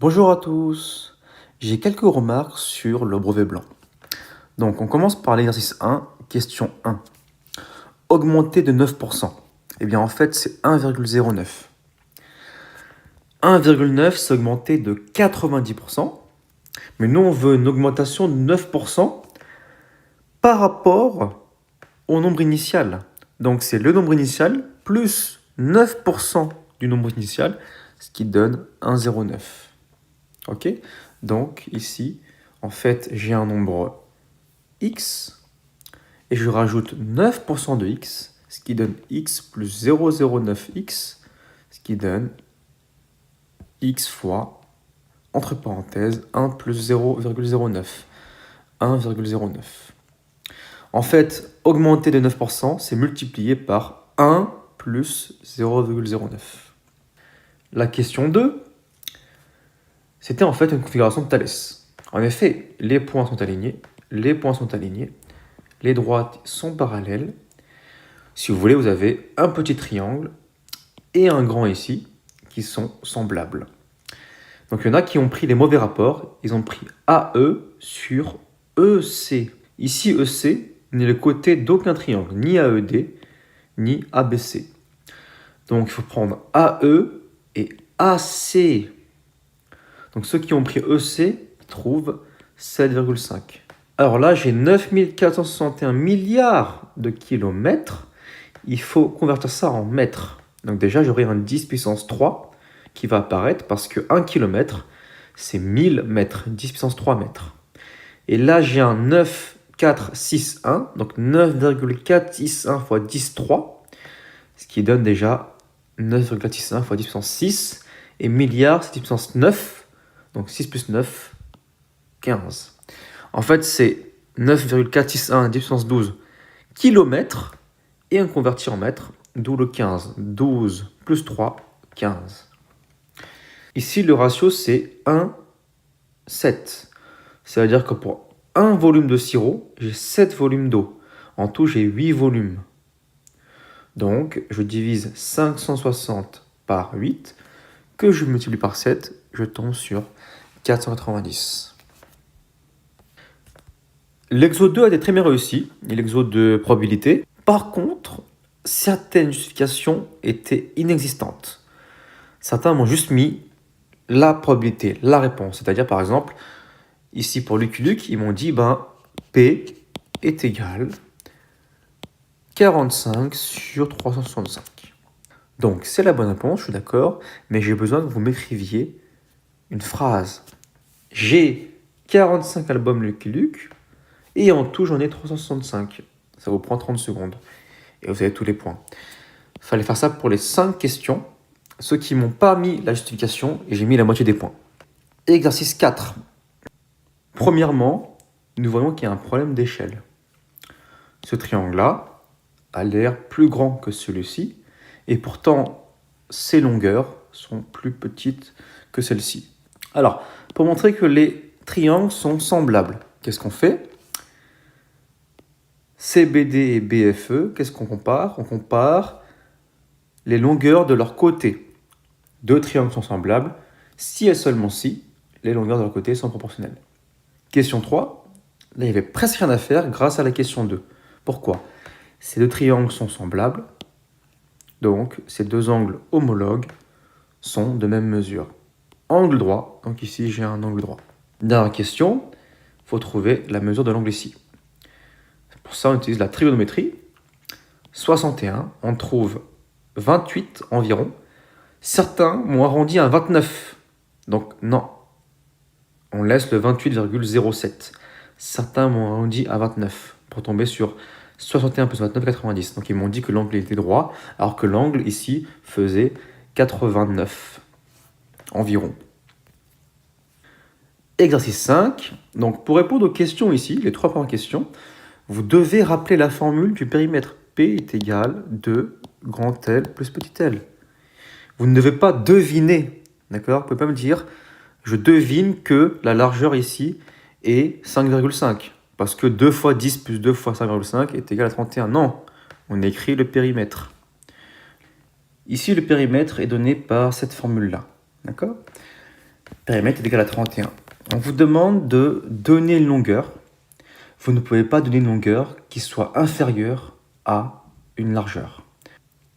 Bonjour à tous, j'ai quelques remarques sur le brevet blanc. Donc on commence par l'exercice 1, question 1. Augmenter de 9%. Eh bien en fait c'est 1,09. 1,9 c'est augmenter de 90%, mais nous on veut une augmentation de 9% par rapport au nombre initial. Donc c'est le nombre initial plus 9% du nombre initial, ce qui donne 1,09. Ok? Donc ici, en fait, j'ai un nombre x et je rajoute 9% de x, ce qui donne x plus 0,09x, ce qui donne x fois, entre parenthèses, 1 plus 0,09. 1,09. En fait, augmenter de 9%, c'est multiplier par 1 plus 0,09. La question 2, c'était en fait une configuration de Thalès. En effet, les points sont alignés, les droites sont parallèles. Si vous voulez, vous avez un petit triangle et un grand ici qui sont semblables. Donc il y en a qui ont pris les mauvais rapports, ils ont pris AE sur EC. Ici, EC n'est le côté d'aucun triangle, ni AED, ni ABC. Donc il faut prendre AE et AC. Donc ceux qui ont pris EC trouvent 7,5. Alors là, j'ai 9461 milliards de kilomètres. Il faut convertir ça en mètres. Donc déjà, j'aurai un 10 puissance 3 qui va apparaître parce que 1 km, c'est 1000 mètres, 10 puissance 3 mètres. Et là, j'ai un 9,461, donc 9,461 fois 10 3, ce qui donne déjà 9,461 fois 10 puissance 6. Et milliard, c'est 10 puissance 9, donc 6 plus 9, 15. En fait, c'est 9,461 10 puissance 12 kilomètres et on convertit en mètres, d'où le 15. 12 plus 3, 15. Ici, le ratio, c'est 1, 7. Ça veut dire que pour un volume de sirop, j'ai 7 volumes d'eau. En tout, j'ai 8 volumes. Donc, je divise 560 par 8, que je multiplie par 7, je tombe sur 490. L'exo 2 a été très bien réussi, l'exo de probabilité. Par contre, certaines justifications étaient inexistantes. Certains m'ont juste mis la probabilité, la réponse. C'est-à-dire, par exemple, ici pour Lucky Luke, ils m'ont dit P est égal 45 sur 365. Donc, c'est la bonne réponse, je suis d'accord, mais j'ai besoin que vous m'écriviez une phrase. J'ai 45 albums Lucky Luke, et en tout, j'en ai 365. Ça vous prend 30 secondes. Et vous avez tous les points. Il fallait faire ça pour les 5 questions. Ceux qui m'ont pas mis la justification, et j'ai mis la moitié des points. Exercice 4. Premièrement, nous voyons qu'il y a un problème d'échelle. Ce triangle-là a l'air plus grand que celui-ci, et pourtant, ses longueurs sont plus petites que celles-ci. Alors, pour montrer que les triangles sont semblables, qu'est-ce qu'on fait ? CBD et BFE, qu'est-ce qu'on compare ? On compare les longueurs de leurs côtés. Deux triangles sont semblables si et seulement si les longueurs de leurs côtés sont proportionnelles. Question 3, là il n'y avait presque rien à faire grâce à la question 2. Pourquoi ? Ces deux triangles sont semblables, donc ces deux angles homologues sont de même mesure. Angle droit, donc ici j'ai un angle droit. Dernière question, il faut trouver la mesure de l'angle ici. Pour ça, on utilise la trigonométrie. 61, on trouve 28 environ. Certains m'ont arrondi à 29. Donc non, on laisse le 28,07. Certains m'ont arrondi à 29 pour tomber sur 61 plus 29, 90. Donc ils m'ont dit que l'angle était droit, alors que l'angle ici faisait 89 environ. Exercice 5. Donc pour répondre aux questions ici, les 3 premières questions, vous devez rappeler la formule du périmètre. P est égal de grand L plus petit l. Vous ne devez pas deviner, d'accord ? Vous ne pouvez pas me dire, je devine que la largeur ici est 5,5, parce que 2 fois 10 plus 2 fois 5,5 est égal à 31. Non, on écrit le périmètre. Ici, le périmètre est donné par cette formule-là, d'accord ? périmètre est égal à 31. On vous demande de donner une longueur. Vous ne pouvez pas donner une longueur qui soit inférieure à une largeur.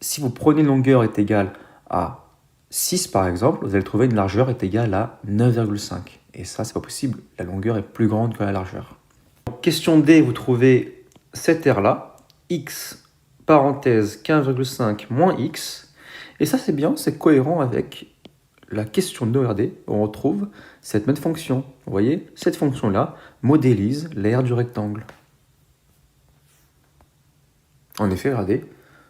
Si vous prenez une longueur est égale à 6 par exemple, vous allez trouver une largeur est égale à 9,5. Et ça, c'est pas possible. La longueur est plus grande que la largeur. Question D, vous trouvez cette R-là, x parenthèse 15,5 moins x. Et ça, c'est bien, c'est cohérent avec la question de RD. On retrouve cette même fonction. Vous voyez, cette fonction-là modélise l'aire du rectangle. En effet, regardez,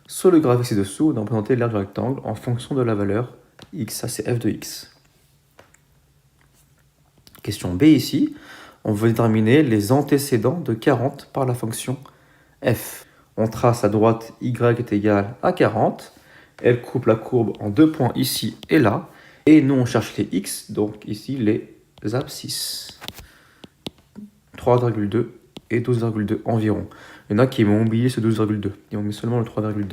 sur le graphique ci-dessous, on a représenté l'aire du rectangle en fonction de la valeur x, ça c'est f de x. Question B ici, on veut déterminer les antécédents de 40 par la fonction f. On trace à droite y est égal à 40, elle coupe la courbe en 2 points ici et là, et nous on cherche les x, donc ici les abscisses. 3,2 et 12,2 environ. Il y en a qui m'ont oublié ce 12,2, ils ont mis seulement le 3,2.